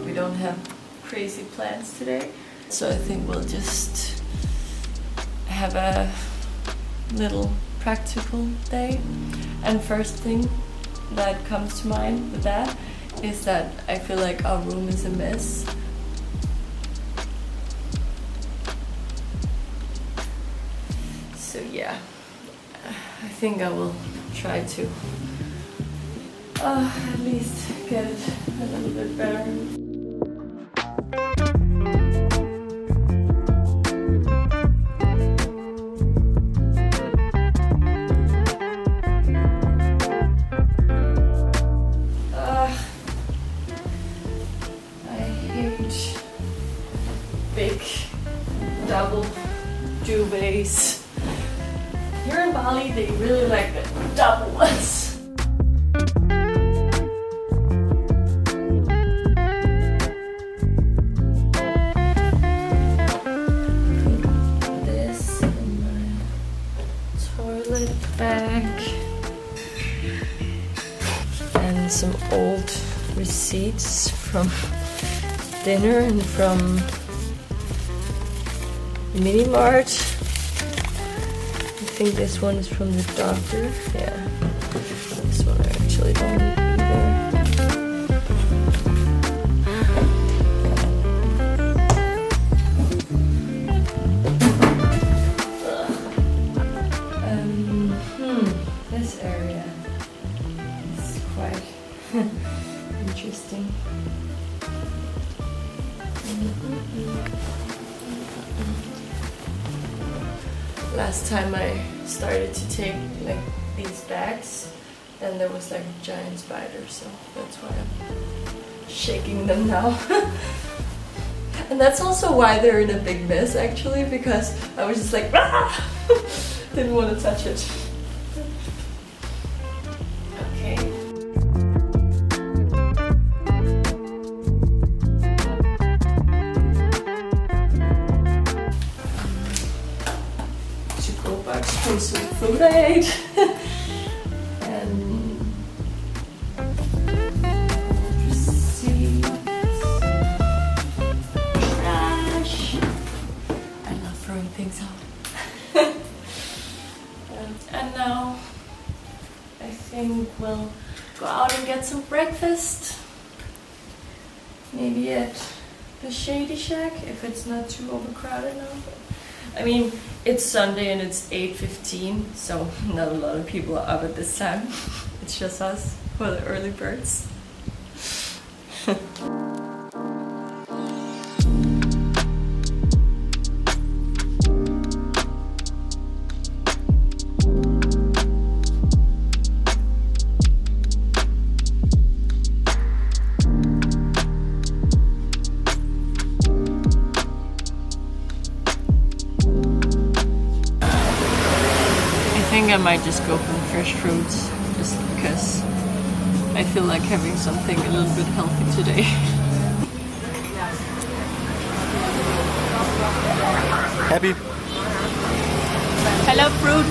We don't have crazy plans today, so I think we'll just have a little practical day. And first thing that comes to mind with that is that I feel like our room is a mess. So yeah, I think I will try to at least get it a little bit better. I hate big double duvets. Here in Bali, they really like the double ones. This in my toilet bag. And some old receipts from dinner and from Mini Mart. I think this one is from the doctor. Yeah, this one I actually don't need either. This area is quite interesting. Last time I started to take like these bags, and there was like a giant spider, so that's why I'm shaking them now. And that's also why they're in a big mess actually, because I was just like, ah! Didn't want to touch it. Okay. From some food I ate. And receipts. Trash. I love throwing things out. And now I think we'll go out and get some breakfast. Maybe at the Shady Shack if it's not too overcrowded now. I mean, it's Sunday and it's 8:15, so not a lot of people are up at this time. It's just us, for the early birds. I think I might just go for fresh fruits, just because I feel like having something a little bit healthy today. Happy? I love fruit.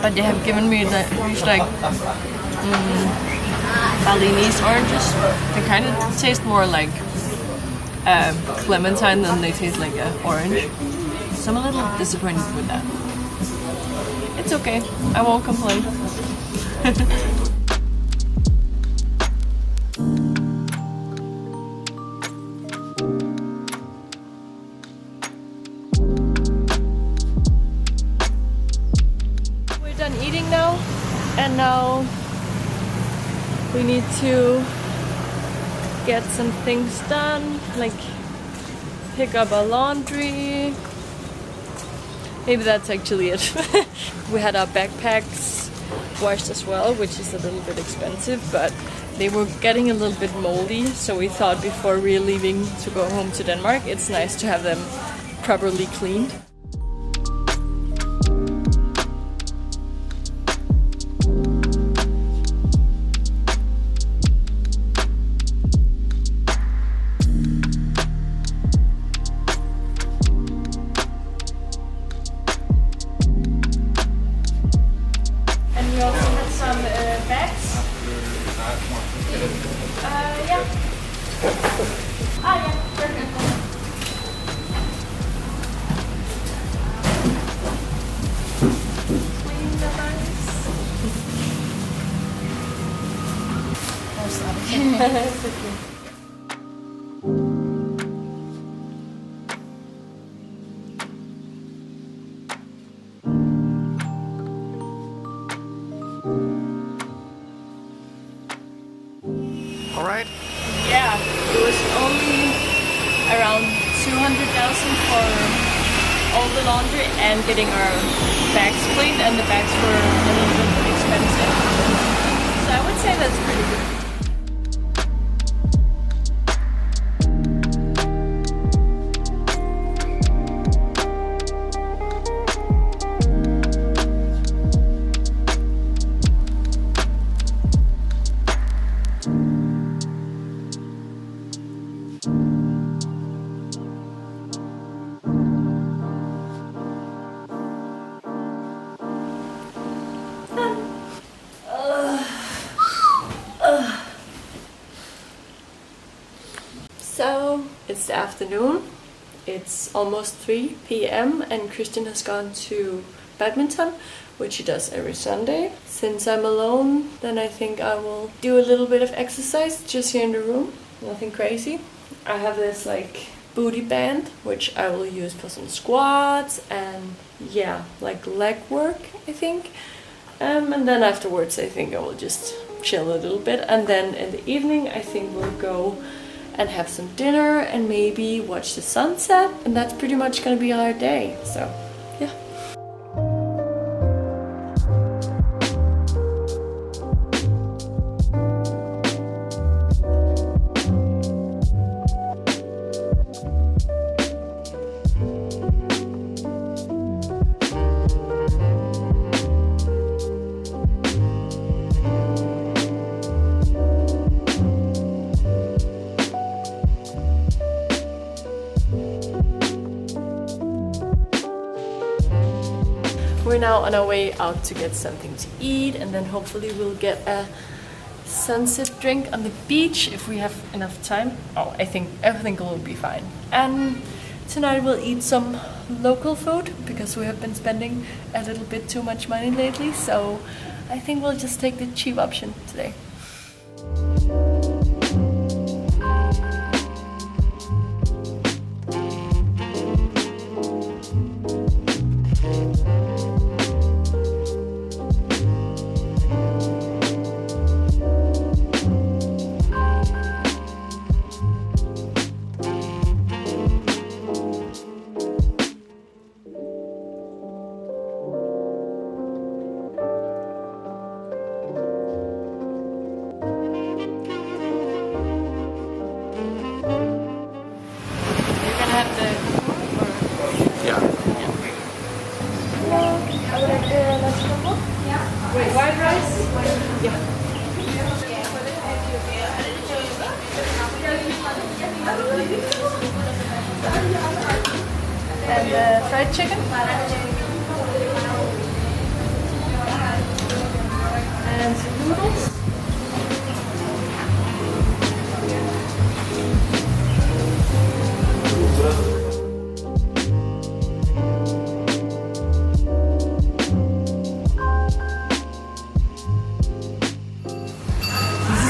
But they have given me these like Balinese oranges. They kind of taste more like clementine than they taste like an orange. So I'm a little disappointed with that. It's okay, I won't complain. We're done eating now, and now we need to get some things done, like pick up our laundry. Maybe that's actually it. We had our backpacks washed as well, which is a little bit expensive, but they were getting a little bit moldy, so we thought before we're leaving to go home to Denmark, it's nice to have them properly cleaned. We also had some bags Ah, yeah, perfect. Clean the rice. Oh, sorry. It's okay. All right. Yeah, it was only around 200,000 for all the laundry and getting our bags cleaned, and the bags were a little bit expensive. So I would say that's pretty good. So it's the afternoon, it's almost 3 p.m. and Christian has gone to badminton, which he does every Sunday. Since I'm alone, then I think I will do a little bit of exercise just here in the room, nothing crazy. I have this like booty band, which I will use for some squats and yeah, like leg work, I think. And then afterwards I think I will just chill a little bit, and then in the evening I think we'll go and have some dinner and maybe watch the sunset, and that's pretty much gonna be our day. So yeah. We're now on our way out to get something to eat, and then hopefully we'll get a sunset drink on the beach if we have enough time. Oh, I think everything will be fine. And tonight we'll eat some local food because we have been spending a little bit too much money lately, so I think we'll just take the cheap option today. Have the Yeah. I would like the vegetable. Wait, white rice? Yeah. And fried chicken. And some noodles.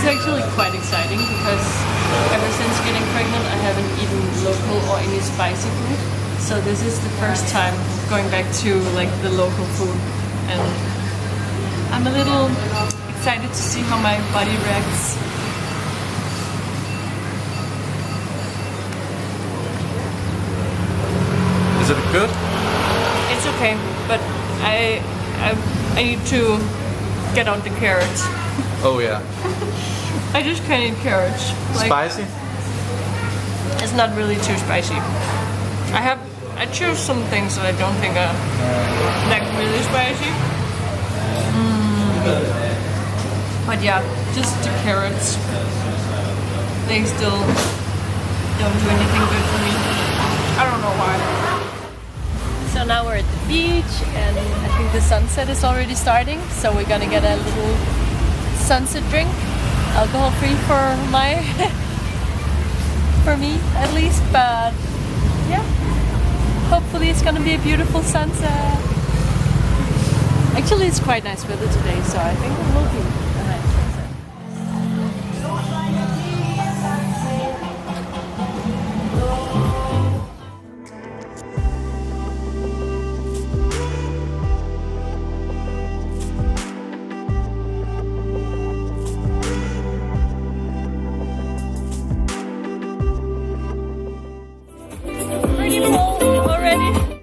Actually quite exciting because ever since getting pregnant I haven't eaten local or any spicy food, so this is the first time going back to like the local food, and I'm a little excited to see how my body reacts. Is it good? It's okay, but I need to get on the carrots. Oh yeah. I just can't eat carrots. Like, Spicy? it's not really too spicy. I choose some things that I don't think are like really spicy. But yeah, just the carrots. They still don't do anything good for me. I don't know why. So now we're at the beach and I think the sunset is already starting. So we're gonna get a little sunset drink. Alcohol free for my for me at least, but yeah, hopefully it's gonna be a beautiful sunset. Actually, it's quite nice weather today, so I think it will be a nice sunset. Pretty full already.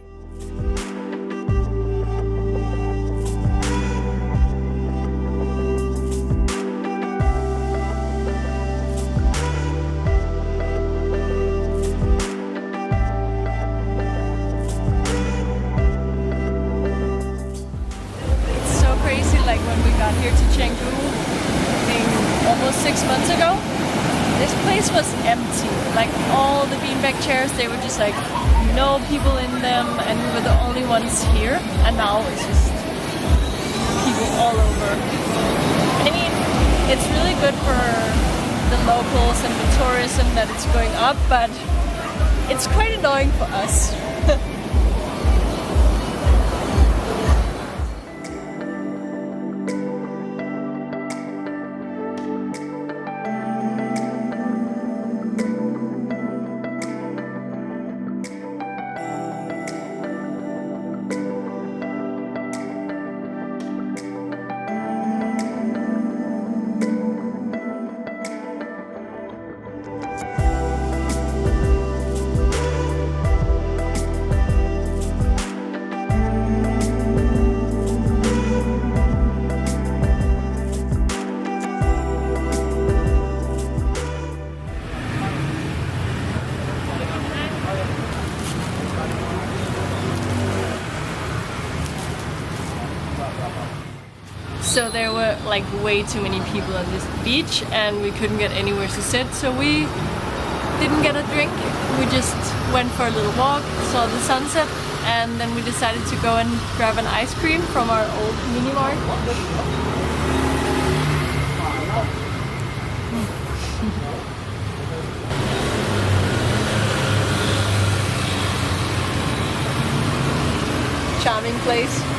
Like when we got here to Canggu, I think almost 6 months ago, this place was empty. Like all the beanbag chairs, they were just like no people in them, and we were the only ones here. And now it's just people all over. I mean, it's really good for the locals and the tourism that it's going up, but it's quite annoying for us. So there were like way too many people on this beach and we couldn't get anywhere to sit, so we didn't get a drink. We just went for a little walk, saw the sunset, and then we decided to go and grab an ice cream from our old mini mart. Charming place.